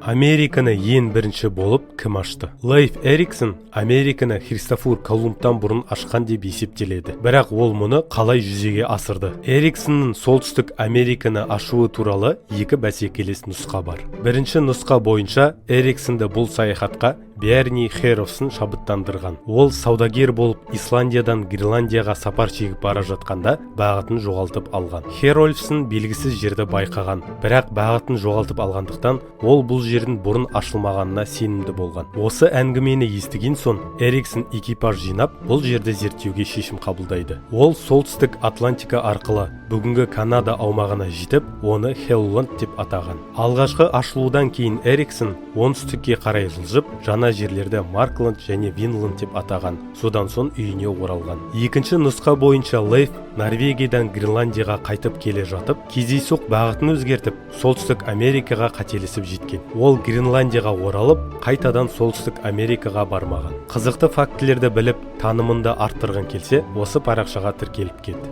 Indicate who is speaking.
Speaker 1: Американы ең бірінші болып кім ашты? Лейф Эриксон Американы Христофор Колумбтан бұрын ашқан деп есептеледі. Бірақ ол мұны қалай жүзеге асырды? Эриксонның солтүстік Американы ашуы туралы екі бәсекелес нұсқа бар. Бірінші нұсқа бойынша Эриксонды бұл саяхатқа Бjarni Herjolfsson шабыттандырған. Ол саудагер болып Исландиядан Гренландияға сапар шегіп бара жатқанда бағытын жоғалтып алған. Herjolfsson белгісіз жерді байқаған, бірақ бағытын жоғалтып алғандықтан ол бұл жердің бұрын ашылмағанына сенімді болған. Осы әңгімені естіген соң Эриксон экипаж жинап, бұл жерді зерттеуге шешім қабылдайды. Ол солтүстік Атлантика арқылы бүгінгі Канада аумағына жетіп, оны Хелланд деп атаған. Алғашқы ашылудан кейін Эриксон оңтүстікке қарай жылжып, жаңа жерлерді Маркланд және Винланд деп атаған. Содан соң үйіне оралған. Екінші нұсқа бойынша Лейф Норвегиядан Гренландияға қайтып келе жатып, кездейсоқ бағытын өзгертіп, солтүстік Америкаға қателесіп жеткен. Ол Гренландияға оралып, қайтадан солтүстік Америкаға бармаған. Қызықты фактілерді біліп, танымында арттырған келсе, осы парақшаға тіркеліп кет.